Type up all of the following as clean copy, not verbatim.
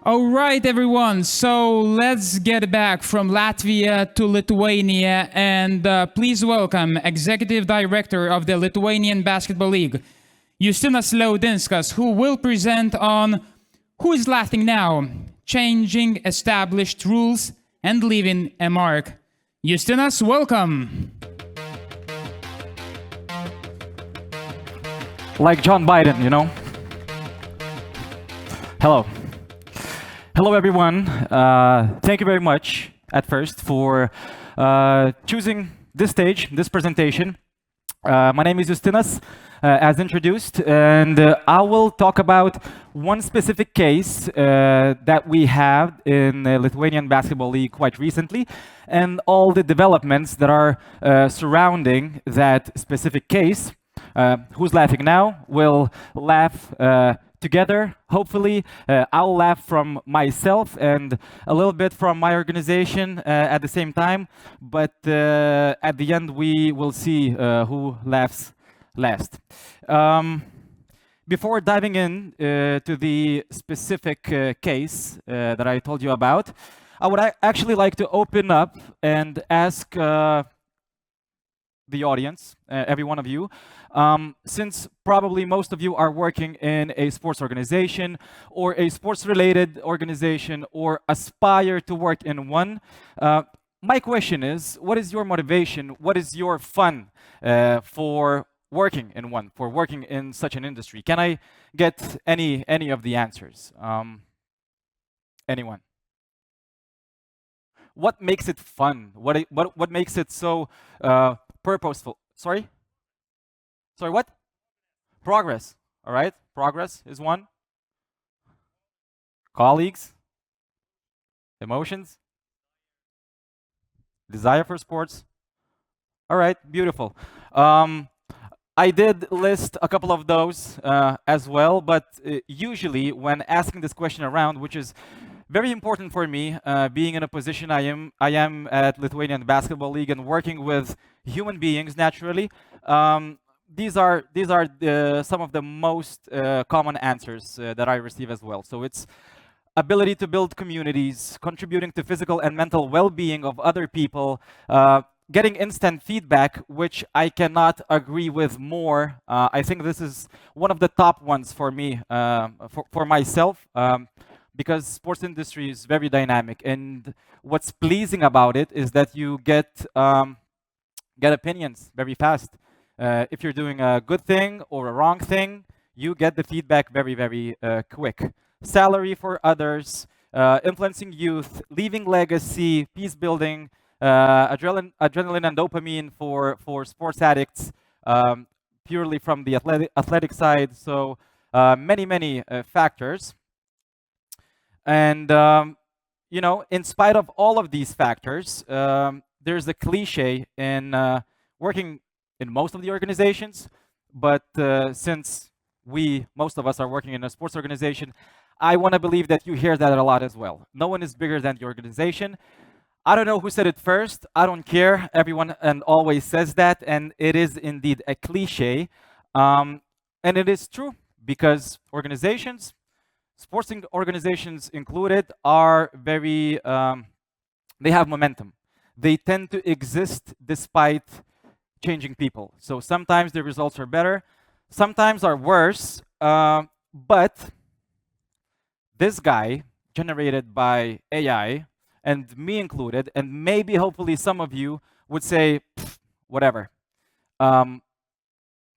All right, everyone. So let's get back from Latvia to Lithuania, and please welcome Executive Director of the Lithuanian Basketball League, Justinas Liaudinskas, who will present on Who is Laughing Now? Changing Established Rules and Leaving a Mark. Justinas, welcome. Like John Biden, you know? Hello. Hello, everyone. Thank you very much, at first, for choosing this stage, this presentation. My name is Justinas, as introduced, and I will talk about one specific case that we have in the Lithuanian Basketball League quite recently, and all the developments that are surrounding that specific case. Who's laughing now will laugh together, hopefully. I'll laugh from myself and a little bit from my organization at the same time, but at the end we will see who laughs last. Before diving in to the specific case that I told you about, I would actually like to open up and ask the audience, every one of you, since probably most of you are working in a sports organization or a sports-related organization or aspire to work in one, my question is, what is your motivation? What is your fun for working in one, for working in such an industry? Can I get any of the answers? Anyone? What makes it fun? What makes it so purposeful? Sorry, what? Progress. All right, progress is one. Colleagues, emotions, desire for sports. All right, beautiful. I did list a couple of those as well, but usually when asking this question around, which is very important for me, being in a position I am at Lithuanian Basketball League and working with human beings naturally. These are some of the most common answers that I receive as well. So it's ability to build communities, contributing to physical and mental well-being of other people, getting instant feedback, which I cannot agree with more. I think this is one of the top ones for me, for myself. Because sports industry is very dynamic, and what's pleasing about it is that you get opinions very fast. If you're doing a good thing or a wrong thing, you get the feedback very, very quick. Salary for others, influencing youth, leaving legacy, peace building, adrenaline and dopamine for sports addicts, purely from the athletic side. So many factors. And, you know, in spite of all of these factors, there's a cliche in working in most of the organizations, but since most of us are working in a sports organization, I want to believe that you hear that a lot as well. No one is bigger than the organization. I don't know who said it first. I don't care. Everyone and always says that, and it is indeed a cliche. And it is true, because organizations, sports organizations included, are very, they have momentum. They tend to exist despite changing people. So sometimes the results are better, sometimes are worse, but this guy, generated by AI, and me included, and maybe hopefully some of you would say, whatever.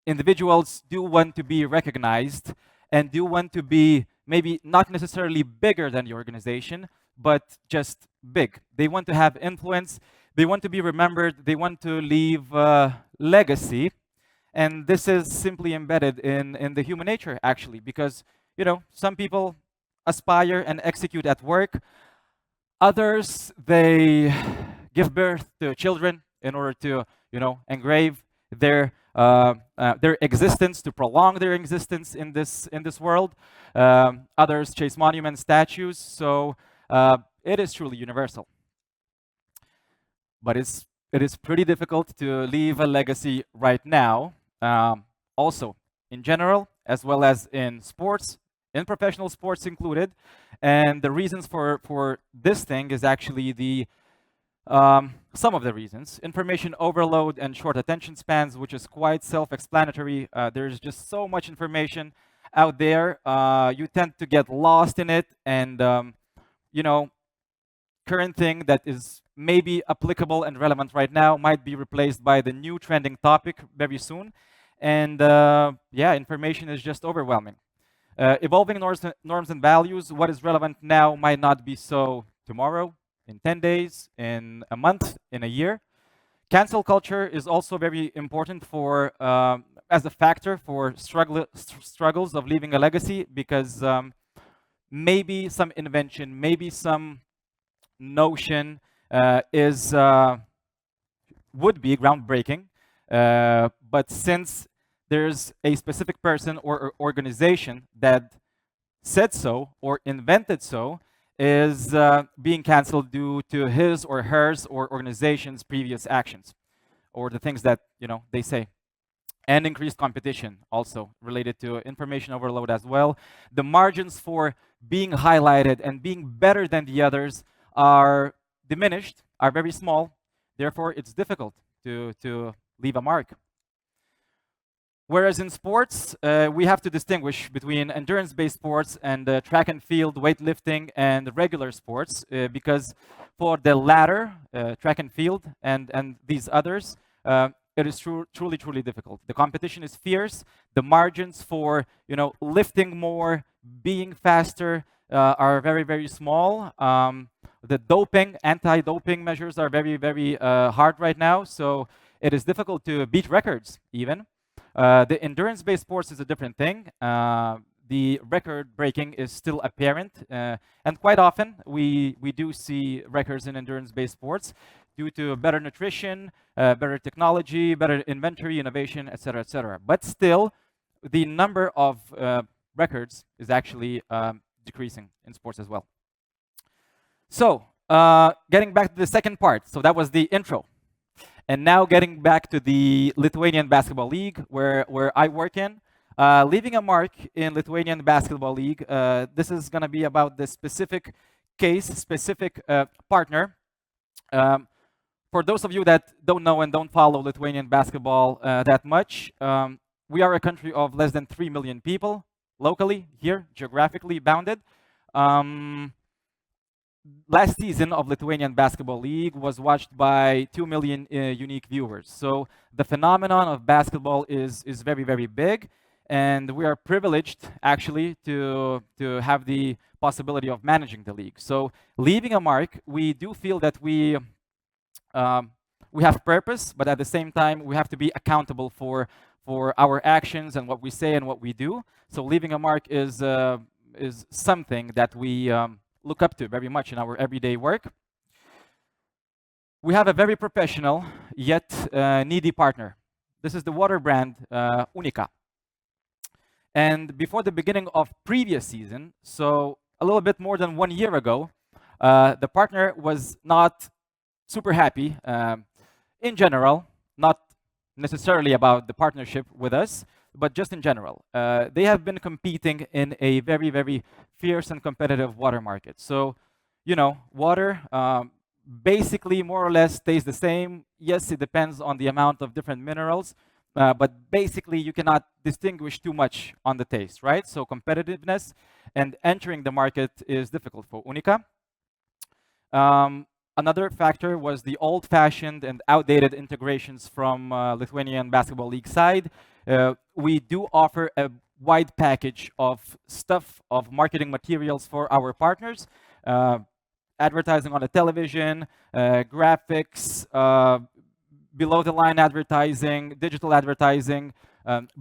Individuals do want to be recognized and do want to be maybe not necessarily bigger than the organization, but just big. They want to have influence, they want to be remembered, they want to leave legacy. And this is simply embedded in the human nature, actually, because, you know, some people aspire and execute at work. Others, they give birth to children in order to, you know, engrave their existence, to prolong their existence in this world. Others chase monuments, statues. So it is truly universal. But it is pretty difficult to leave a legacy right now. Also, in general, as well as in sports, in professional sports included, And the reasons for this thing is actually some of the reasons. Information overload and short attention spans, which is quite self-explanatory. There's just so much information out there. You tend to get lost in it, and you know, current thing that is maybe applicable and relevant right now might be replaced by the new trending topic very soon. And yeah, information is just overwhelming. Evolving norms and values, what is relevant now might not be so tomorrow, in 10 days, in a month, in a year. Cancel culture is also very important for as a factor for struggles of leaving a legacy, because maybe some invention, maybe some notion would be groundbreaking, but since there's a specific person or organization that said so or invented so, is being canceled due to his or hers or organization's previous actions or the things that they say. And increased competition also related to information overload as well. The margins for being highlighted and being better than the others are diminished, are very small. Therefore, it's difficult to leave a mark. Whereas in sports, we have to distinguish between endurance-based sports and track and field, weightlifting, and regular sports, because for the latter, track and field, and these others, it is truly difficult. The competition is fierce. The margins for lifting more, being faster, are very small. The doping, anti-doping measures are very hard right now, so it is difficult to beat records even. The endurance-based sports is a different thing. The record breaking is still apparent, and quite often we do see records in endurance-based sports due to better nutrition, better technology, better inventory, innovation, etc., etc. But still, the number of records is actually decreasing in sports as well. So, getting back to the second part. So that was the intro. And now getting back to the Lithuanian Basketball League, where I work in. Leaving a mark in Lithuanian Basketball League, this is going to be about the specific case, specific partner. For those of you that don't know and don't follow Lithuanian basketball that much, we are a country of less than 3 million people locally here, geographically bounded. Last season of Lithuanian Basketball League was watched by 2 million unique viewers. So the phenomenon of basketball is very big, and we are privileged actually to have the possibility of managing the league. So leaving a mark, we do feel that we have purpose, but at the same time we have to be accountable for our actions and what we say and what we do. So leaving a mark is something that we look up to very much in our everyday work. We have a very professional yet needy partner. This is the water brand Unica. And before the beginning of previous season, so a little bit more than 1 year ago, the partner was not super happy in general, not necessarily about the partnership with us, but just in general. They have been competing in a very fierce and competitive water market. So, water basically more or less stays the same. Yes, it depends on the amount of different minerals, but basically you cannot distinguish too much on the taste, right? So competitiveness and entering the market is difficult for Unica. Another factor was the old-fashioned and outdated integrations from Lithuanian Basketball League side. We do offer a wide package of stuff, of marketing materials for our partners. Advertising on the television, graphics, below-the-line advertising, digital advertising,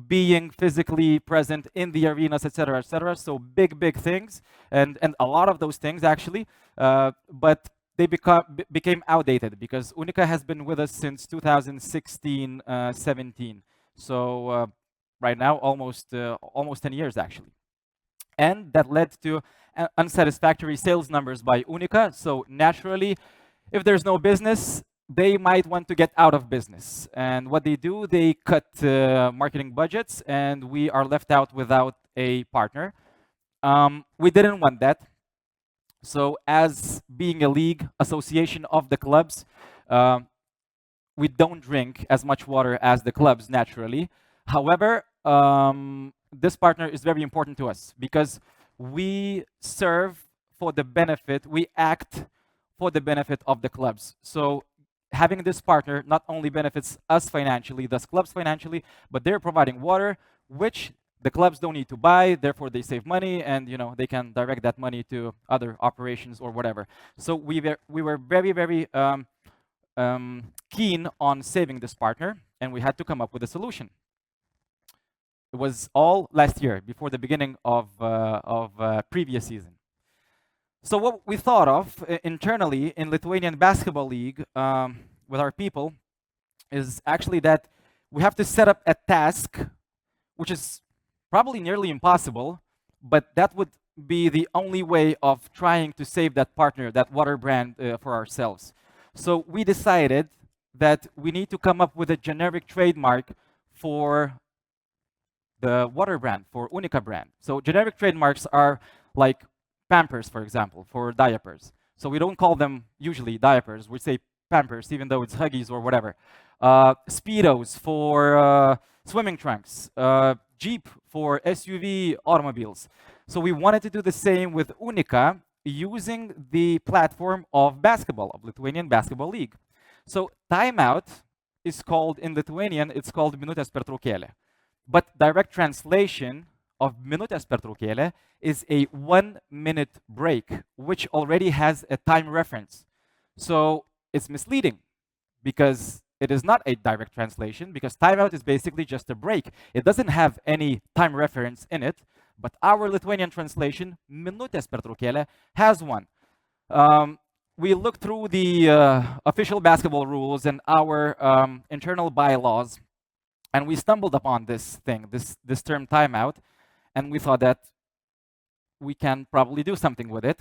being physically present in the arenas, etc., etc. So big things, and a lot of those things actually, but they became outdated because Unica has been with us since 2016-17. So right now, almost 10 years actually. And that led to unsatisfactory sales numbers by Unica. So naturally, if there's no business, they might want to get out of business. And what they do, they cut marketing budgets, and we are left out without a partner. We didn't want that. So as being a league association of the clubs, um, we don't drink as much water as the clubs naturally. However, this partner is very important to us because we serve for the benefit, we act for the benefit of the clubs. So having this partner not only benefits us financially, thus clubs financially, but they're providing water, which the clubs don't need to buy, therefore they save money, and they can direct that money to other operations or whatever. So we were very, very keen on saving this partner, and we had to come up with a solution. It was all last year, before the beginning of previous season. So what we thought of internally in Lithuanian Basketball League with our people is actually that we have to set up a task, which is probably nearly impossible, but that would be the only way of trying to save that partner, that water brand for ourselves. So we decided that we need to come up with a generic trademark for the water brand, for Unica brand. So generic trademarks are like Pampers, for example, for diapers. So we don't call them usually diapers. We say Pampers, even though it's Huggies or whatever. Speedos for swimming trunks. Jeep for SUV automobiles. So we wanted to do the same with Unica using the platform of basketball, of Lithuanian Basketball League. So timeout is called, in Lithuanian, it's called minutės pertraukėlė. But direct translation of minutės pertraukėlė is a 1 minute break, which already has a time reference. So it's misleading because it is not a direct translation, because timeout is basically just a break. It doesn't have any time reference in it, but our Lithuanian translation, minutės pertraukėlė, has one. We looked through the official basketball rules and our internal bylaws, and we stumbled upon this thing, this term timeout, and we thought that we can probably do something with it.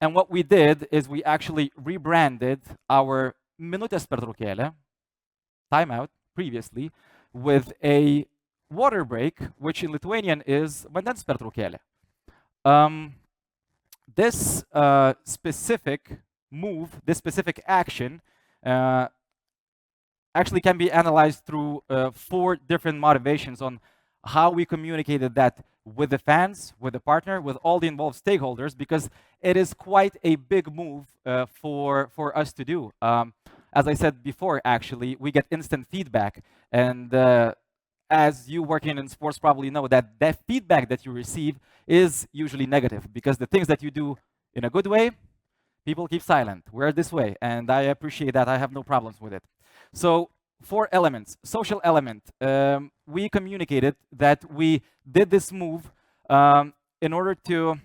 And what we did is we actually rebranded our minutės pertraukėlė, timeout, previously, with a water break, which in Lithuanian is vandens pertraukėlė. This specific move, this specific action, actually can be analyzed through 4 different motivations on how we communicated that with the fans, with the partner, with all the involved stakeholders, because it is quite a big move for us to do. As I said before, actually, we get instant feedback, and as you working in sports probably know that feedback that you receive is usually negative, because the things that you do in a good way, people keep silent. We're this way, and I appreciate that. I have no problems with it. So 4 elements. Social element. We communicated that we did this move in order to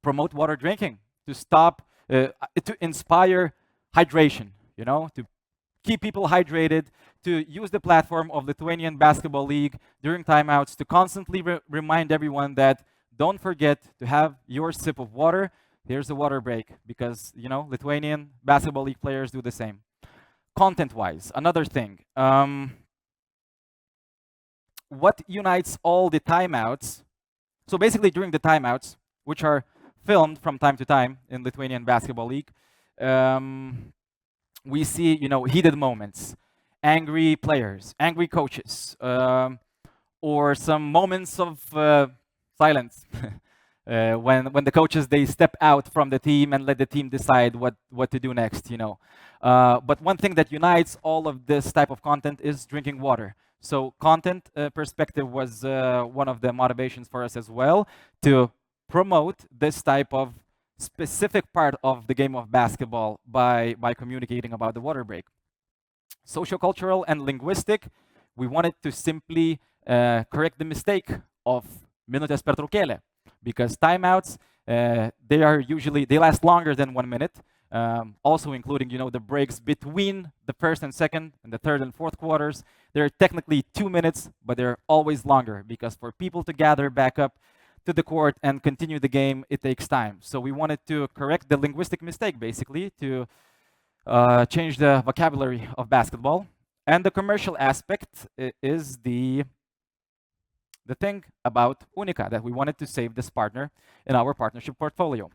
promote water drinking, to stop, to inspire hydration, to keep people hydrated, to use the platform of Lithuanian Basketball League during timeouts to constantly remind everyone that don't forget to have your sip of water. Here's a water break, because, Lithuanian Basketball League players do the same. Content-wise, another thing. What unites all the timeouts? So basically, during the timeouts, which are filmed from time to time in Lithuanian Basketball League, we see, heated moments, angry players, angry coaches, or some moments of silence when the coaches, they step out from the team and let the team decide what to do next. But one thing that unites all of this type of content is drinking water. So content perspective was one of the motivations for us as well, to promote this type of specific part of the game of basketball by communicating about the water break. Sociocultural and linguistic, we wanted to simply correct the mistake of minutės pertraukėlė, because timeouts, they last longer than 1 minute. Also including, the breaks between the first and second and the third and fourth quarters. They're technically 2 minutes, but they're always longer, because for people to gather back up to the court and continue the game, it takes time. So we wanted to correct the linguistic mistake, basically, to change the vocabulary of basketball. And the commercial aspect is the thing about Unica, that we wanted to save this partner in our partnership portfolio.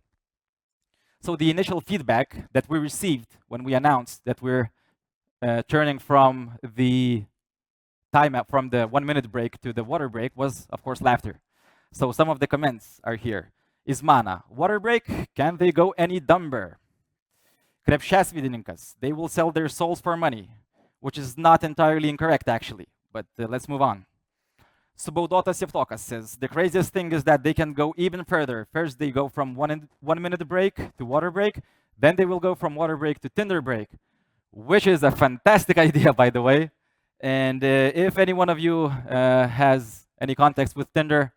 So the initial feedback that we received when we announced that we're turning from the from the 1-minute break to the water break was, of course, laughter. So some of the comments are here. Ismana, water break, can they go any dumber? Krepščias, they will sell their souls for money, which is not entirely incorrect, actually. But let's move on. Subaudotas Yevtokas says, the craziest thing is that they can go even further. First, they go from 1-minute break to water break. Then they will go from water break to Tinder break, which is a fantastic idea, by the way. And if any one of you has any context with Tinder,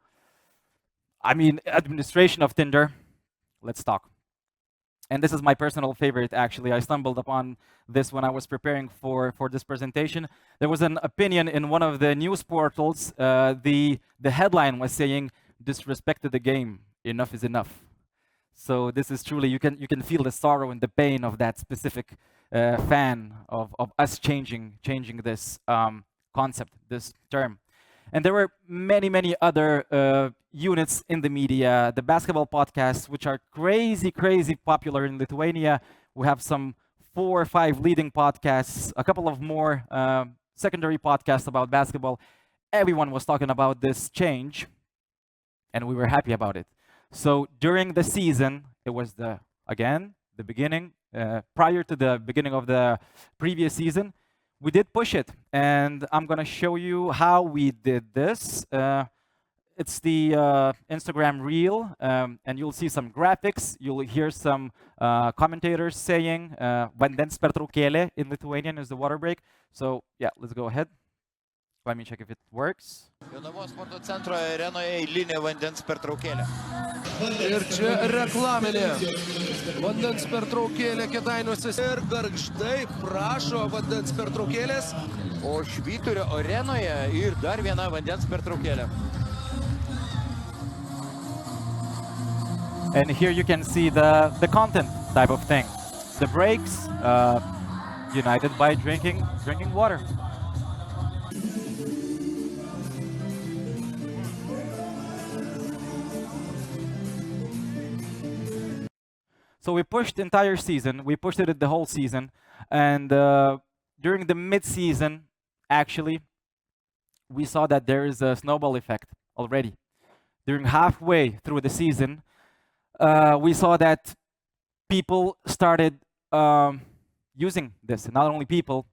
I mean, administration of Tinder, let's talk. And this is my personal favorite, actually. I stumbled upon this when I was preparing for this presentation. There was an opinion in one of the news portals. The headline was saying, disrespect to the game, enough is enough. So this is truly, you can feel the sorrow and the pain of that specific fan of us changing this concept, this term. And there were many other units in the media, the basketball podcasts, which are crazy popular in Lithuania. We have some 4 or 5 leading podcasts, a couple of more secondary podcasts about basketball. Everyone was talking about this change, and we were happy about it. So during the season, it was the beginning, prior to the beginning of the previous season, we did push it, and I'm gonna show you how we did this. It's the Instagram reel, and you'll see some graphics. You'll hear some commentators saying vandens pertraukėlė in Lithuanian is the water break. So yeah, let's go ahead. Let me check if it works. Jonavos sporto centro arenoje eilinė vandens pertraukėlė. Ir čia reklaminė vandens pertraukėlė Kėdainiuose. Ir Gargždai prašo vandens pertraukėlės. O Švyturio arenoje ir dar viena vandens pertraukėlė. And here you can see the content type of thing. The breaks, united by drinking water. So we pushed the entire season. We pushed it the whole season. And during the mid-season, actually, we saw that there is a snowball effect already. During halfway through the season, we saw that people started using this. Not only people,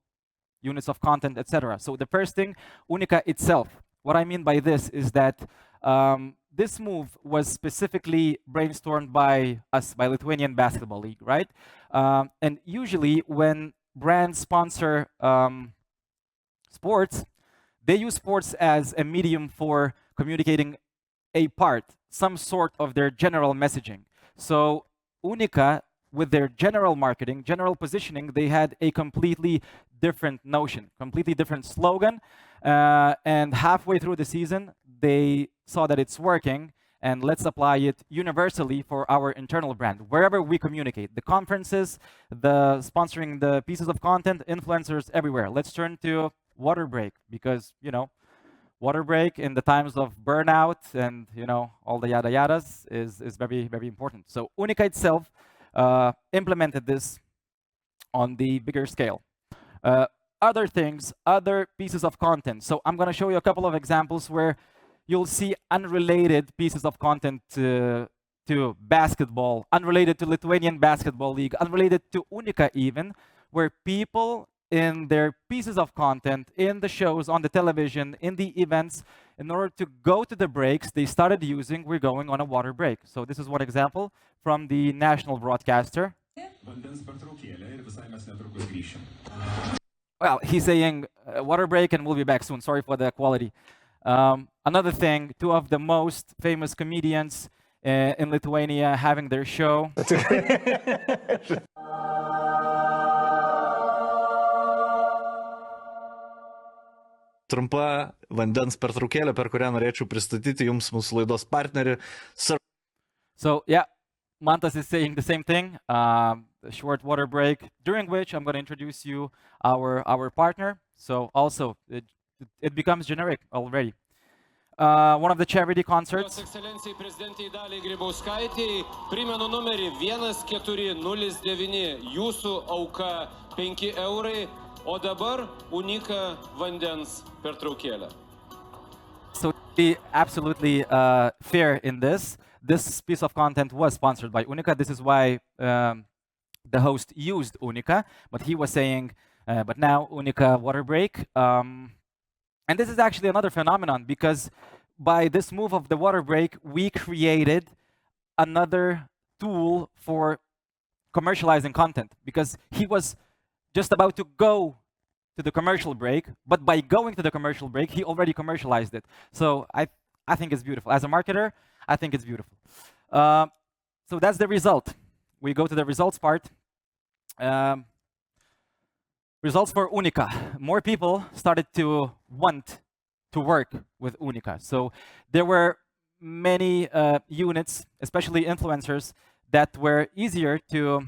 units of content, etc. So the first thing, Unica itself. What I mean by this is that this move was specifically brainstormed by us, by Lithuanian Basketball League, right? And usually when brands sponsor sports, they use sports as a medium for communicating a part, some sort of their general messaging. So Unica, with their general marketing, general positioning, they had a completely different notion, completely different slogan. And halfway through the season, they saw that it's working, and let's apply it universally for our internal brand, wherever we communicate. The conferences, the sponsoring the pieces of content, influencers everywhere. Let's turn to water break, because, you know, water break in the times of burnout and, you know, all the yada yadas is very important. So Unica itself implemented this on the bigger scale. Other things, other pieces of content. So I'm going to show you a couple of examples where you'll see unrelated pieces of content to basketball, unrelated to Lithuanian Basketball League, unrelated to Unica even, where people in their pieces of content, in the shows, on the television, in the events, in order to go to the breaks, they started using, we're going on a water break. So this is one example from the national broadcaster. Well, he's saying water break and we'll be back soon. Sorry for the quality. Another thing, 2 of the most famous comedians in Lithuania having their show. Trumpa vandens pertraukėlė, per kurią norėčiau pristatyti jums mūsų laidos partnerį. So, yeah, Mantas is saying the same thing. A short water break, during which I'm going to introduce you our partner. So also, it becomes generic already. one of the charity concerts. Ekscelencijai prezidentei Daliai Grybauskaitei primenu numerį 1409, jūsų auka 5 eurai, o dabar unika vandens pertraukėlė. So to be absolutely fair in this piece of content was sponsored by Unica. This is why the host used Unica, but he was saying, but now Unica water break. And this is actually another phenomenon, because by this move of the water break, we created another tool for commercializing content, because he was just about to go to the commercial break, but by going to the commercial break, he already commercialized it. So I think it's beautiful. As a marketer, I think it's beautiful. So that's the result. We go to the results part. Results for Unica. More people started to want to work with Unica. So there were many units, especially influencers, that were easier to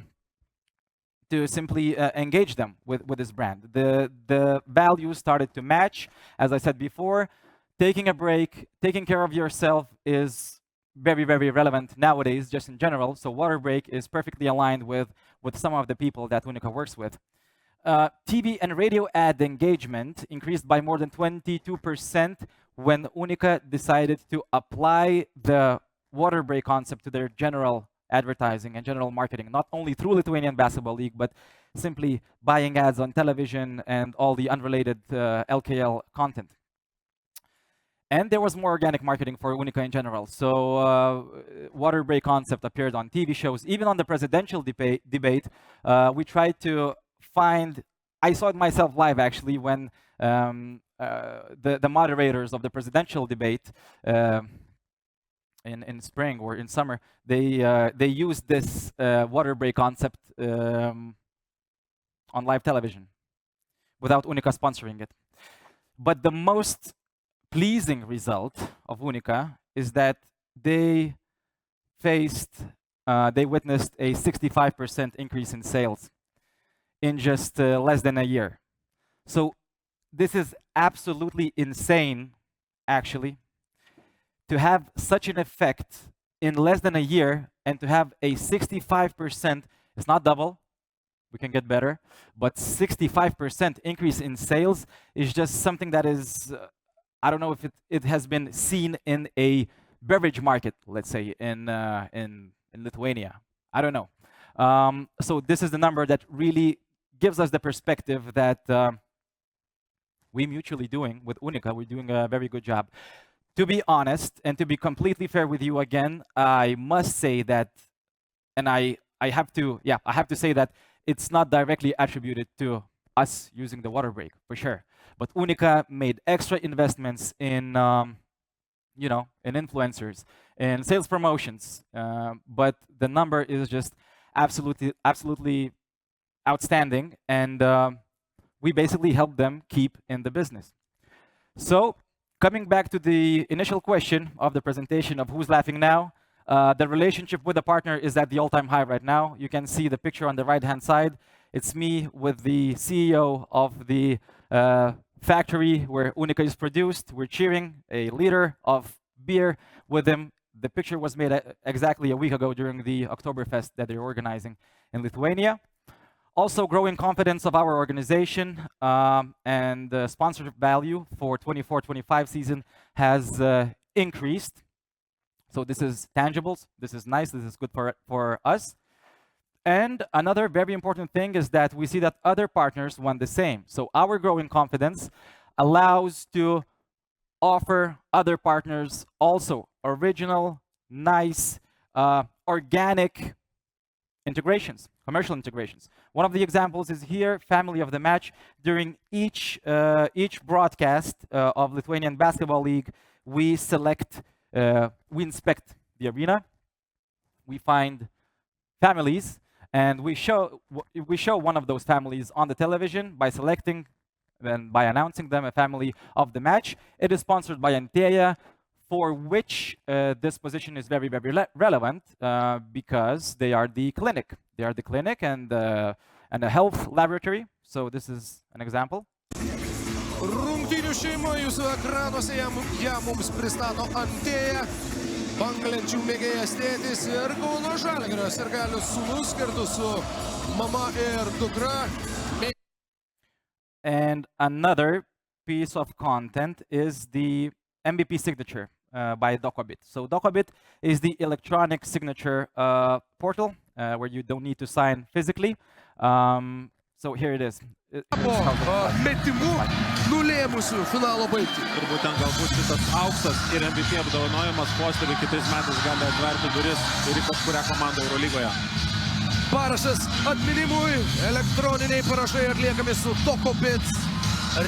simply engage them with this brand. The values started to match. As I said before, taking a break, taking care of yourself is very, very relevant nowadays, just in general. So water break is perfectly aligned with some of the people that Unica works with. TV and radio ad engagement increased by more than 22% when Unica decided to apply the water break concept to their general advertising and general marketing, not only through Lithuanian Basketball League, but simply buying ads on television and all the unrelated LKL content. And there was more organic marketing for Unica in general. So water break concept appeared on TV shows. Even on the presidential debate, we tried to find, I saw it myself live actually, when the moderators of the presidential debate in spring or in summer, they used this water break concept on live television without Unica sponsoring it. But the most pleasing result of Unica is that they witnessed a 65% increase in sales in just less than a year. So this is absolutely insane, actually, to have such an effect in less than a year and to have a 65%, it's not double, we can get better, but 65% increase in sales is just something that is, I don't know if it has been seen in a beverage market, let's say, in Lithuania. I don't know. So this is the number that really gives us the perspective that we mutually doing with Unica. We're doing a very good job. To be honest, and to be completely fair with you again, I must say that, and I have to say that it's not directly attributed to us using the water break, for sure. But Unica made extra investments in, in influencers, in sales promotions. But the number is just absolutely outstanding, and we basically help them keep in the business. So, coming back to the initial question of the presentation of who's laughing now, the relationship with the partner is at the all-time high right now. You can see the picture on the right-hand side. It's me with the CEO of the factory where Unica is produced. We're cheering a liter of beer with him. The picture was made exactly a week ago during the Oktoberfest that they're organizing in Lithuania. Also, growing confidence of our organization and the sponsorship value for 24-25 season has increased. So this is tangibles. This is nice. This is good for us. And another very important thing is that we see that other partners want the same. So our growing confidence allows to offer other partners also original, nice, organic integrations, commercial integrations. One of the examples is here, Family of the Match. During each broadcast of Lithuanian Basketball League, we inspect the arena, we find families, and we show one of those families on the television by selecting and by announcing them a family of the match. It is sponsored by Antea, for which this position is very, very relevant because they are the clinic. They are the clinic and a health laboratory. So this is an example. rungtynių šeima jūsų ekranuose ją mums pristato Antėja, banglenčių mėgėjas tėtis ir Kauno Žalgirio sirgalių sūnus kartu su mama ir dukra. And another piece of content is the MVP signature by Dokobit. So Dokobit is the electronic signature portal where you don't need to sign physically. So here it is. Metimų nulėmusių finalo baigtį. Ir būtent galbūt šitas auksas ir MVP apdovanojimas Fosteriui kitais metais gali atverti duris ir į kažkurią komandą Eurolygoje. Parašas atminimui, elektroniniai parašai atliekami su Dokobit.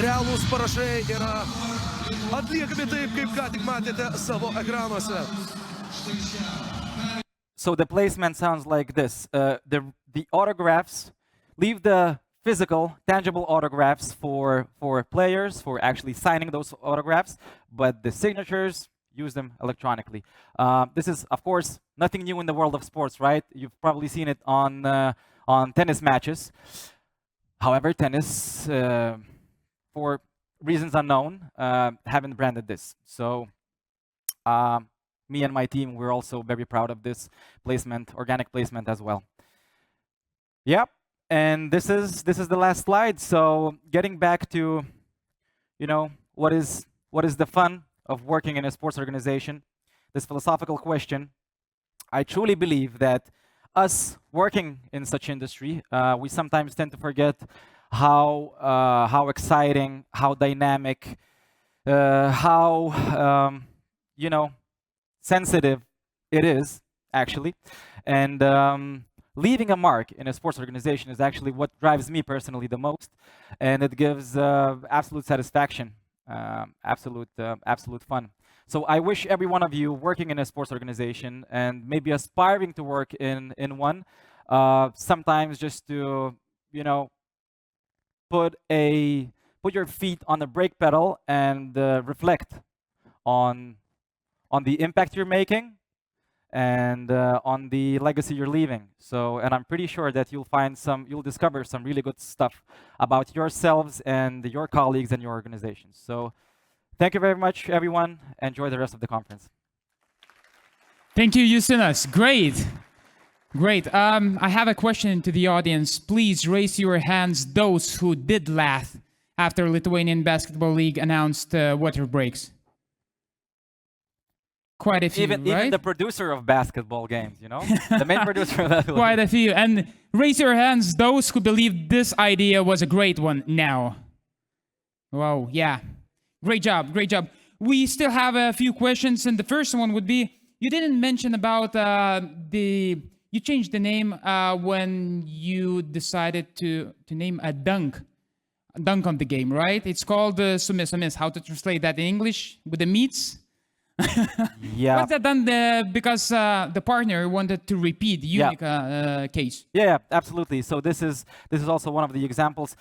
Realūs parašai yra atliekami taip, kaip ką tik matėte savo ekranuose. So the placement sounds like this. The autographs, leave the physical, tangible autographs for players, for actually signing those autographs, but the signatures, use them electronically. This is, of course, nothing new in the world of sports, right? You've probably seen it on tennis matches. However, tennis, for reasons unknown, haven't branded this. So me and my team, we're also very proud of this placement, organic placement as well. Yep. And this is the last slide. So getting back to, you know, what is the fun of working in a sports organization? This philosophical question. I truly believe that us working in such industry, we sometimes tend to forget how exciting, how dynamic, how you know, sensitive it is actually, and leaving a mark in a sports organization is actually what drives me personally the most, and it gives absolute satisfaction, absolute fun. So I wish every one of you working in a sports organization and maybe aspiring to work in one, sometimes just to, you know, put your feet on the brake pedal and reflect on the impact you're making and on the legacy you're leaving. So, and I'm pretty sure that you'll discover some really good stuff about yourselves and your colleagues and your organizations. So, thank you very much, everyone. Enjoy the rest of the conference. Thank you, Justinas. Great. Great. I have a question to the audience. Please raise your hands, those who did laugh after Lithuanian Basketball League announced water breaks. Quite a few, right? Even the producer of basketball games, you know? The main producer of basketball Quite a few. And raise your hands, those who believe this idea was a great one now. Wow, yeah. Great job, great job. We still have a few questions, and the first one would be, you didn't mention about you changed the name when you decided to name a dunk on the game, right? It's called sumis. How to translate that in English? With the meats? Yeah. Was that done because the partner wanted to repeat the unique case? Yeah, absolutely. So this is also one of the examples.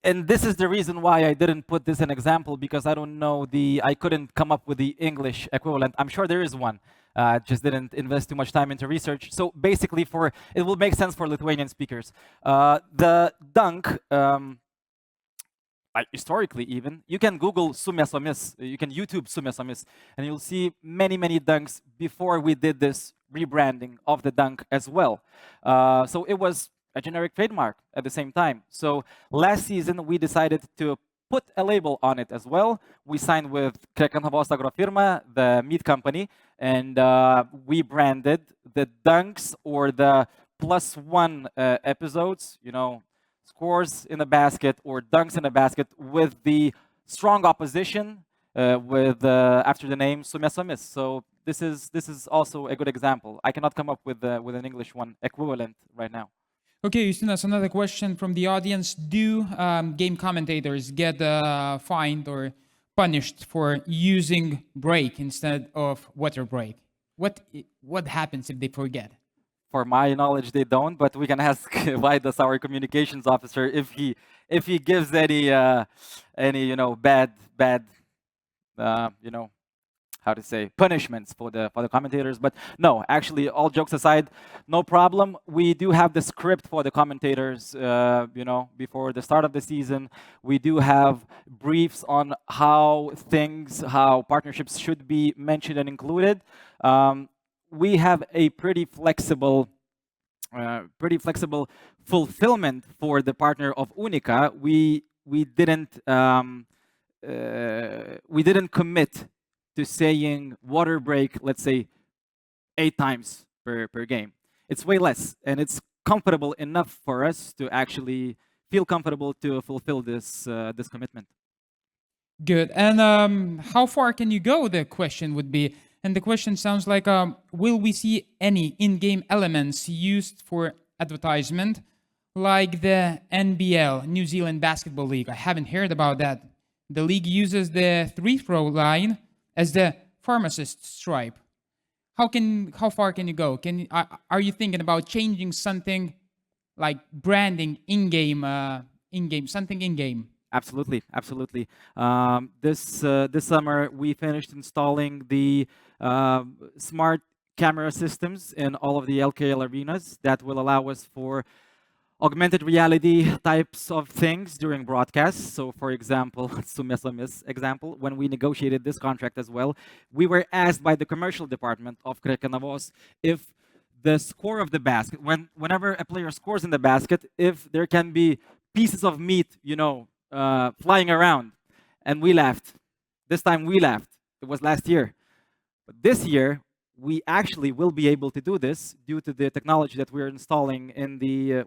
And this is the reason why I didn't put this an example, because I don't know I couldn't come up with the English equivalent. I'm sure there is one. Just didn't invest too much time into research. So basically, it will make sense for Lithuanian speakers. The dunk, historically even, you can Google sumėsomis, you can YouTube sumėsomis, and you'll see many, many dunks before we did this rebranding of the dunk as well. So it was a generic trademark at the same time. So last season, we decided to put a label on it as well. We signed with Krekenavos Agrofirma, the meat company, and we branded the dunks or the +1 episodes, you know, scores in the basket or dunks in the basket with the strong opposition after the name sumėsomis. So this is also a good example. I cannot come up with an English one equivalent right now. Okay, Justinas, another question from the audience. Do game commentators get fined or punished for using break instead of water break? What happens if they forget? For my knowledge, they don't, but we can ask Vaidas, our communications officer, if he gives any you know bad you know, how to say, punishments for the commentators. But no, actually, all jokes aside, no problem. We do have the script for the commentators. Before the start of the season, we do have briefs on how partnerships should be mentioned and included. We have a pretty flexible fulfillment for the partner of Unica. We didn't commit to saying water break, let's say, 8 times per game. It's way less, and it's comfortable enough for us to actually feel comfortable to fulfill this commitment. Good. And how far can you go, the question would be. And the question sounds like, will we see any in-game elements used for advertisement, like the NBL, New Zealand Basketball League? I haven't heard about that. The league uses the three-throw line as the pharmacist stripe. How far can you go? Are you thinking about changing something like branding in-game, something in-game? Absolutely. This summer, we finished installing the smart camera systems in all of the LKL arenas that will allow us for augmented reality types of things during broadcasts. So, for example, Sumesomis example, when we negotiated this contract as well, we were asked by the commercial department of Krekenavos if the score of the basket, whenever a player scores in the basket, if there can be pieces of meat, flying around. And we laughed. This time we laughed. It was last year. But this year, we actually will be able to do this due to the technology that we're installing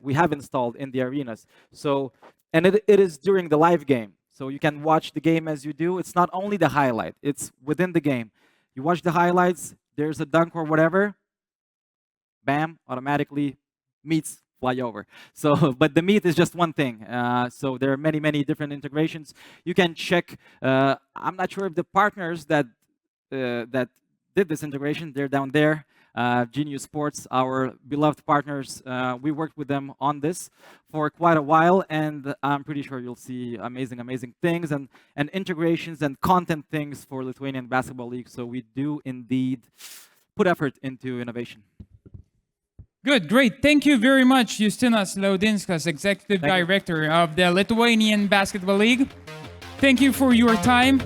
we have installed in the arenas. So, and it is during the live game. So you can watch the game as you do. It's not only the highlight, it's within the game. You watch the highlights, there's a dunk or whatever, bam, automatically meets fly over. So, but the meat is just one thing. So there are many, many different integrations. You can check. I'm not sure if the partners that did this integration, they're down there. Genius Sports, our beloved partners. We worked with them on this for quite a while, and I'm pretty sure you'll see amazing, amazing things and integrations and content things for Lithuanian Basketball League. So we do indeed put effort into innovation. Good, great. Thank you very much, Justinas Liaudinskas, Executive Director of the Lithuanian Basketball League. Thank you for your time.